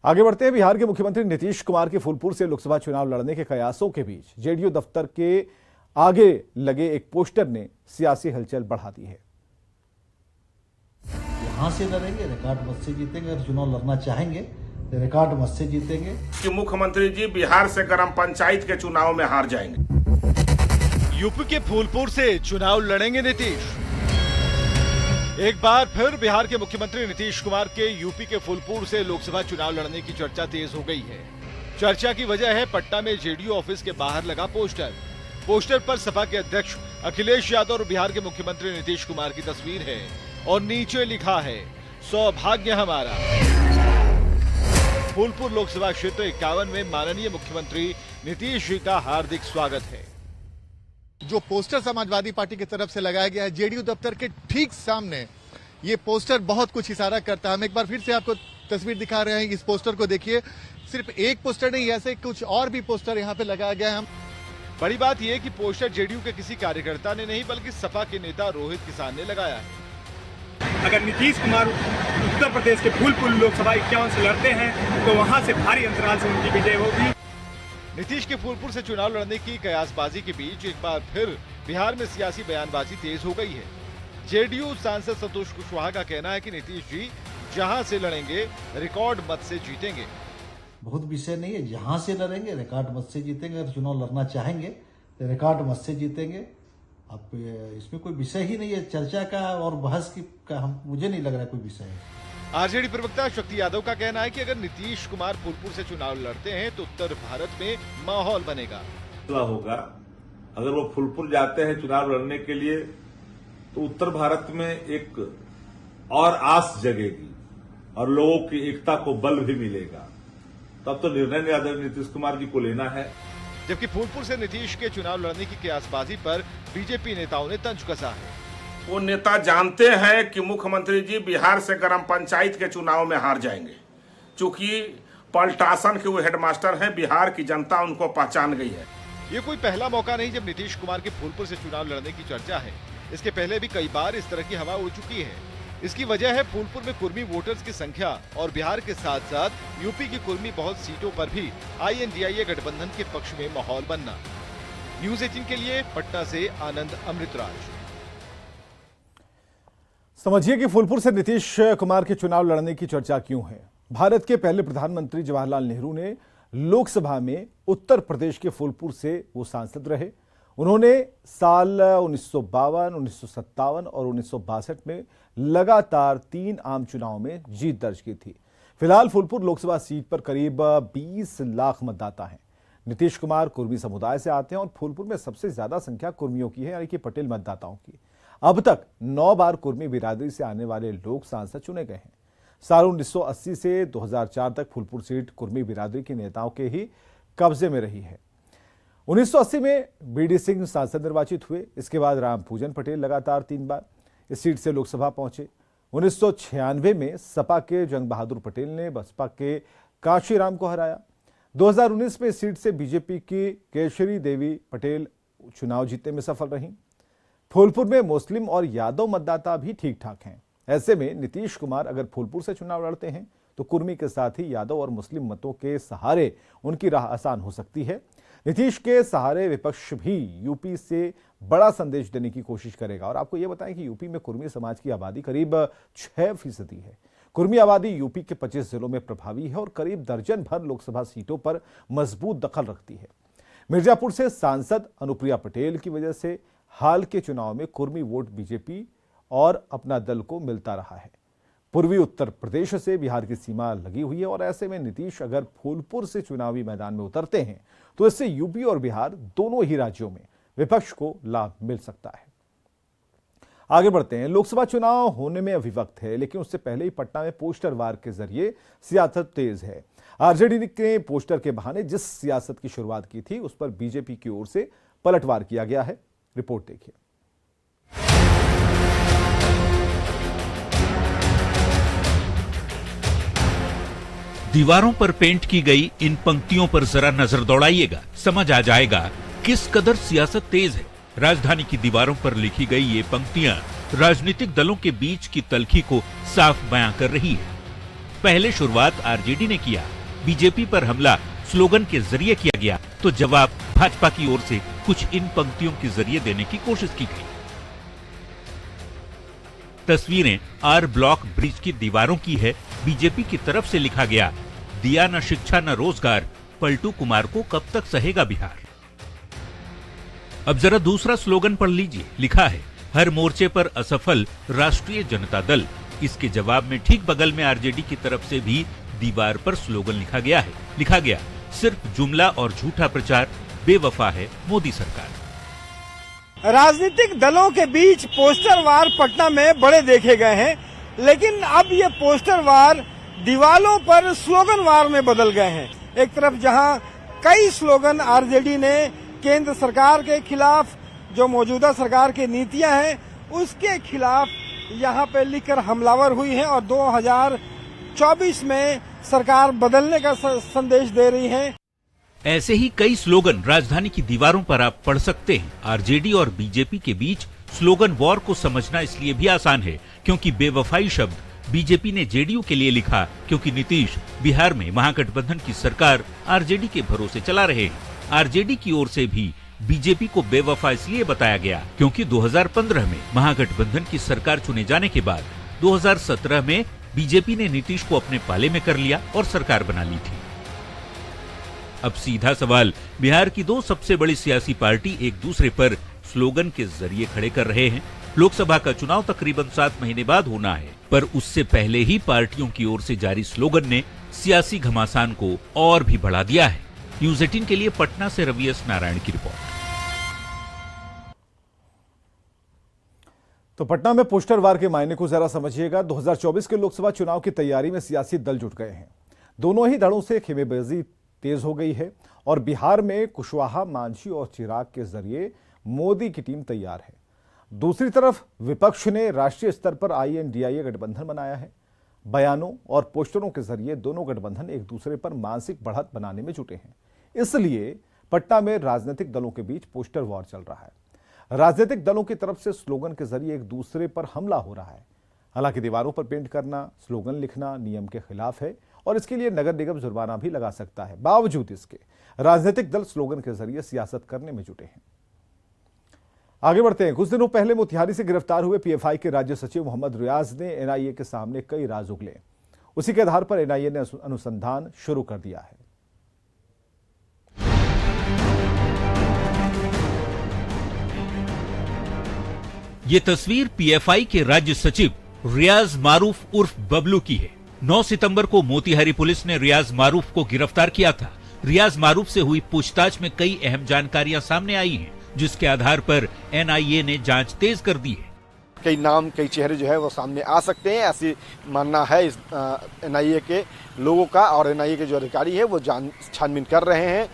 आगे बढ़ते हैं। बिहार के मुख्यमंत्री नीतीश कुमार के फूलपुर से लोकसभा चुनाव लड़ने के कयासों के बीच जेडीयू दफ्तर के आगे लगे एक पोस्टर ने सियासी हलचल बढ़ा दी है। यहाँ से लड़ेंगे, रिकॉर्ड मत से जीतेंगे। अगर चुनाव लड़ना चाहेंगे तो रिकॉर्ड मत से जीतेंगे। कि मुख्यमंत्री जी बिहार से ग्राम पंचायत के चुनाव में हार जाएंगे। यूपी के फूलपुर से चुनाव लड़ेंगे नीतीश। एक बार फिर बिहार के मुख्यमंत्री नीतीश कुमार के यूपी के फूलपुर से लोकसभा चुनाव लड़ने की चर्चा तेज हो गई है। चर्चा की वजह है पटना में जेडीयू ऑफिस के बाहर लगा पोस्टर। पोस्टर पर सपा के अध्यक्ष अखिलेश यादव और बिहार के मुख्यमंत्री नीतीश कुमार की तस्वीर है और नीचे लिखा है सौभाग्य हमारा। फूलपुर लोकसभा क्षेत्र 51 में माननीय मुख्यमंत्री नीतीश जी का हार्दिक स्वागत है। जो पोस्टर समाजवादी पार्टी की तरफ से लगाया गया है जेडीयू दफ्तर के ठीक सामने, ये पोस्टर बहुत कुछ इशारा करता है। हम एक बार फिर से आपको तस्वीर दिखा रहे हैं। इस पोस्टर को देखिए, सिर्फ एक पोस्टर नहीं, ऐसे कुछ और भी पोस्टर यहाँ पे लगाया गया है। बड़ी बात यह कि पोस्टर जेडीयू के किसी कार्यकर्ता ने नहीं बल्कि सपा के नेता रोहित किसान ने लगाया है। अगर नीतीश कुमार उत्तर प्रदेश के फूलपुर लोकसभा 51 से लड़ते हैं तो वहां से भारी अंतराल से उनकी विजय होगी। नीतीश के फूलपुर से चुनाव लड़ने की कयासबाजी के बीच एक बार फिर बिहार में सियासी बयानबाजी तेज हो गई है। जेडीयू सांसद संतोष कुशवाहा का कहना है कि नीतीश जी जहां से लड़ेंगे रिकॉर्ड मत से जीतेंगे। बहुत विषय नहीं है, जहां से लड़ेंगे रिकॉर्ड मत से जीतेंगे। अगर चुनाव लड़ना चाहेंगे तो रिकॉर्ड मत से जीतेंगे। अब इसमें कोई विषय ही नहीं है चर्चा का और बहस की का। मुझे नहीं लग रहा कोई विषय है। आरजेडी प्रवक्ता शक्ति यादव का कहना है कि अगर नीतीश कुमार फूलपुर से चुनाव लड़ते हैं तो उत्तर भारत में माहौल बनेगा। होगा अगर वो फूलपुर जाते हैं चुनाव लड़ने के लिए तो उत्तर भारत में एक और आस जगेगी और लोगों की एकता को बल भी मिलेगा। तब तो निर्णय आदरणीय नीतीश कुमार जी को लेना है। जबकि फूलपुर से नीतीश के चुनाव लड़ने की कयासबाजी पर बीजेपी नेताओं ने तंज कसा है। वो नेता जानते हैं कि मुख्यमंत्री जी बिहार से ग्राम पंचायत के चुनाव में हार जाएंगे। चूंकि पलटासन के वो हेडमास्टर हैं, बिहार की जनता उनको पहचान गई है। ये कोई पहला मौका नहीं जब नीतीश कुमार के फूलपुर से चुनाव लड़ने की चर्चा है। इसके पहले भी कई बार इस तरह की हवा उड़ चुकी है। इसकी वजह है फूलपुर में कुर्मी वोटर्स की संख्या और बिहार के साथ साथ यूपी की कुर्मी बहुत सीटों पर भी INDIA गठबंधन के पक्ष में माहौल बनना। न्यूज़ 18 के लिए पटना से आनंद अमृतराज। समझिए कि फूलपुर से नीतीश कुमार के चुनाव लड़ने की चर्चा क्यों है। भारत के पहले प्रधानमंत्री जवाहरलाल नेहरू ने लोकसभा में उत्तर प्रदेश के फूलपुर से वो सांसद रहे। उन्होंने साल 1952, 1957 और 1962 में लगातार 3 आम चुनाव में जीत दर्ज की थी। फिलहाल फूलपुर लोकसभा सीट पर करीब 20 लाख मतदाता हैं। नीतीश कुमार कुर्मी समुदाय से आते हैं और फूलपुर में सबसे ज्यादा संख्या कुर्मियों की है, यानी कि पटेल मतदाताओं की। अब तक 9 बार कुर्मी बिरादरी से आने वाले लोग सांसद चुने गए हैं। साल 1980 से 2004 तक फूलपुर सीट कुर्मी बिरादरी के नेताओं के ही कब्जे में रही है। 1980 में BD सिंह सांसद निर्वाचित हुए। इसके बाद राम पूजन पटेल लगातार 3 बार इस सीट से लोकसभा पहुंचे। 1996 में सपा के जंग बहादुर पटेल ने बसपा के काशीराम को हराया। 2019 में इस सीट से बीजेपी की केशरी देवी पटेल चुनाव जीतने में सफल रहीं। फूलपुर में मुस्लिम और यादव मतदाता भी ठीक ठाक हैं। ऐसे में नीतीश कुमार अगर फूलपुर से चुनाव लड़ते हैं तो कुर्मी के साथ ही यादव और मुस्लिम मतों के सहारे उनकी राह आसान हो सकती है। नीतीश के सहारे विपक्ष भी यूपी से बड़ा संदेश देने की कोशिश करेगा। और आपको यह बताएं कि यूपी में कुर्मी समाज की आबादी करीब 6% है। कुर्मी आबादी यूपी के 25 जिलों में प्रभावी है और करीब दर्जन भर लोकसभा सीटों पर मजबूत दखल रखती है। मिर्जापुर से सांसद अनुप्रिया पटेल की वजह से हाल के चुनाव में कुर्मी वोट बीजेपी और अपना दल को मिलता रहा है। पूर्वी उत्तर प्रदेश से बिहार की सीमा लगी हुई है और ऐसे में नीतीश अगर फूलपुर से चुनावी मैदान में उतरते हैं तो इससे यूपी और बिहार दोनों ही राज्यों में विपक्ष को लाभ मिल सकता है। आगे बढ़ते हैं। लोकसभा चुनाव होने में अभी वक्त है, लेकिन उससे पहले ही पटना में पोस्टर वार के जरिए सियासत तेज है। आरजेडी ने पोस्टर के बहाने जिस सियासत की शुरुआत की थी उस पर बीजेपी की ओर से पलटवार किया गया है। रिपोर्ट देखिए। दीवारों पर पेंट की गई इन पंक्तियों पर जरा नजर दौड़ाइएगा, समझ आ जाएगा किस कदर सियासत तेज है। राजधानी की दीवारों पर लिखी गई ये पंक्तियां राजनीतिक दलों के बीच की तल्खी को साफ बयां कर रही है। पहले शुरुआत आरजेडी ने किया, बीजेपी पर हमला स्लोगन के जरिए किया गया, तो जवाब भाजपा की ओर से कुछ इन पंक्तियों के जरिए देने की कोशिश की गई। तस्वीरें आर ब्लॉक ब्रिज की दीवारों की है। बीजेपी की तरफ से लिखा गया, दिया न शिक्षा न रोजगार, पलटू कुमार को कब तक सहेगा बिहार। अब जरा दूसरा स्लोगन पढ़ लीजिए। लिखा है, हर मोर्चे पर असफल राष्ट्रीय जनता दल। इसके जवाब में ठीक बगल में आरजेडी की तरफ से भी दीवार पर स्लोगन लिखा गया है। लिखा गया, सिर्फ जुमला और झूठा प्रचार, बेवफा है मोदी सरकार। राजनीतिक दलों के बीच पोस्टर वार पटना में बड़े देखे गए हैं, लेकिन अब ये पोस्टर वार दीवालों पर स्लोगन वार में बदल गए हैं। एक तरफ जहां कई स्लोगन आरजेडी ने केंद्र सरकार के खिलाफ, जो मौजूदा सरकार की नीतियां हैं उसके खिलाफ यहां पे लिखकर हमलावर हुई है और 2024 में सरकार बदलने का संदेश दे रही है। ऐसे ही कई स्लोगन राजधानी की दीवारों पर आप पढ़ सकते हैं। आरजेडी और बीजेपी के बीच स्लोगन वॉर को समझना इसलिए भी आसान है क्योंकि बेवफाई शब्द बीजेपी ने जेडीयू के लिए लिखा, क्योंकि नीतीश बिहार में महागठबंधन की सरकार आरजेडी के भरोसे चला रहे हैं। आरजेडी की ओर से भी बीजेपी को बेवफा इसलिए बताया गया क्योंकि 2015 में महागठबंधन की सरकार चुने जाने के बाद 2017 में बीजेपी ने नीतीश को अपने पाले में कर लिया और सरकार बना ली थी। अब सीधा सवाल, बिहार की दो सबसे बड़ी सियासी पार्टी एक दूसरे पर स्लोगन के जरिए खड़े कर रहे हैं। लोकसभा का चुनाव तकरीबन 7 महीने बाद होना है, पर उससे पहले ही पार्टियों की ओर से जारी स्लोगन ने सियासी घमासान को और भी बढ़ा दिया है। न्यूज 18 के लिए पटना से रवि एस नारायण की रिपोर्ट। तो पटना में पोस्टर वार के मायने को जरा समझिएगा। 2024 के लोकसभा चुनाव की तैयारी में सियासी दल जुट गए हैं। दोनों ही दलों से खेमेबाजी तेज हो गई है और बिहार में कुशवाहा, मांझी और चिराग के जरिए मोदी की टीम तैयार है। दूसरी तरफ विपक्ष ने राष्ट्रीय स्तर पर INDIA गठबंधन बनाया है। बयानों और पोस्टरों के जरिए दोनों गठबंधन एक दूसरे पर मानसिक बढ़त बनाने में जुटे हैं। इसलिए पटना में राजनीतिक दलों के बीच पोस्टर वॉर चल रहा है। राजनीतिक दलों की तरफ से स्लोगन के जरिए एक दूसरे पर हमला हो रहा है। हालांकि दीवारों पर पेंट करना, स्लोगन लिखना नियम के खिलाफ है और इसके लिए नगर निगम जुर्माना भी लगा सकता है। बावजूद इसके राजनीतिक दल स्लोगन के जरिए सियासत करने में जुटे हैं। आगे बढ़ते हैं। कुछ दिनों पहले मोतिहारी से गिरफ्तार हुए PFI के राज्य सचिव मोहम्मद रियाज ने NIA के सामने कई राज उगले। उसी के आधार पर NIA ने अनुसंधान शुरू कर दिया है। ये तस्वीर PFI के राज्य सचिव रियाज मारूफ उर्फ बबलू की है। 9 सितंबर को मोतिहारी पुलिस ने रियाज मारूफ को गिरफ्तार किया था। रियाज मारूफ से हुई पूछताछ में कई अहम जानकारियां सामने आई हैं, जिसके आधार पर NIA ने जांच तेज कर दी है। कई नाम, कई चेहरे जो है वो सामने आ सकते हैं, ऐसी मानना है इस NIA के लोगों का और NIA के जो अधिकारी है वो छानबीन कर रहे हैं।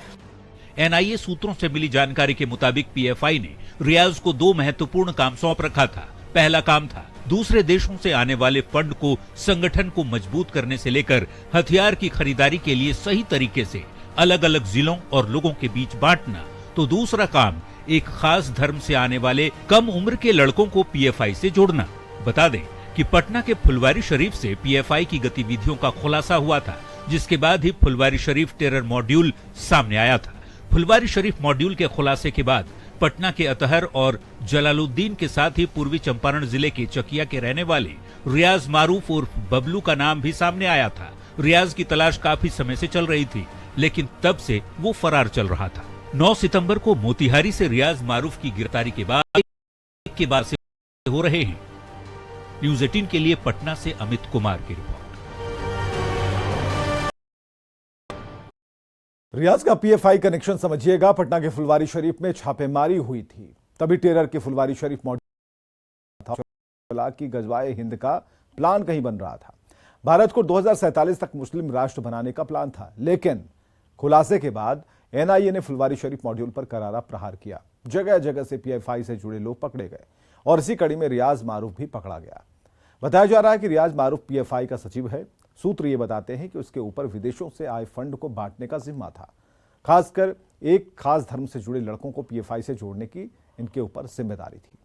NIA सूत्रों से मिली जानकारी के मुताबिक PFI ने रियाज को 2 महत्वपूर्ण काम सौंप रखा था। पहला काम था दूसरे देशों से आने वाले फंड को संगठन को मजबूत करने से लेकर हथियार की खरीदारी के लिए सही तरीके से अलग अलग जिलों और लोगों के बीच बांटना। तो दूसरा काम एक खास धर्म से आने वाले कम उम्र के लड़कों को PFI से जोड़ना। बता दें कि पटना के फुलवारी शरीफ से PFI की गतिविधियों का खुलासा हुआ था, जिसके बाद ही फुलवारी शरीफ टेरर मॉड्यूल सामने आया था। फुलवारी शरीफ मॉड्यूल के खुलासे के बाद पटना के अतहर और जलालुद्दीन के साथ ही पूर्वी चंपारण जिले के चकिया के रहने वाले रियाज मारूफ उर्फ बबलू का नाम भी सामने आया था। रियाज की तलाश काफी समय से चल रही थी, लेकिन तब से वो फरार चल रहा था। 9 सितंबर को मोतिहारी से रियाज मारूफ की गिरफ्तारी के बाद से हो रहे हैं। न्यूज 18 के लिए पटना से अमित कुमार की रिपोर्ट। रियाज का PFI कनेक्शन समझिएगा। पटना के फुलवारी शरीफ में छापेमारी हुई थी, तभी टेरर के फुलवारी शरीफ मॉड्यूल की गजवाए हिंद का प्लान कहीं बन रहा था। भारत को 2047 तक मुस्लिम राष्ट्र बनाने का प्लान था, लेकिन खुलासे के बाद NIA ने फुलवारी शरीफ मॉड्यूल पर करारा प्रहार किया। जगह जगह से PFI से जुड़े लोग पकड़े गए और इसी कड़ी में रियाज मारूफ भी पकड़ा गया। बताया जा रहा है कि रियाज मारूफ PFI का सचिव है। सूत्र ये बताते हैं कि उसके ऊपर विदेशों से आए फंड को बांटने का जिम्मा था। खासकर एक खास धर्म से जुड़े लड़कों को PFI से जोड़ने की इनके ऊपर जिम्मेदारी थी।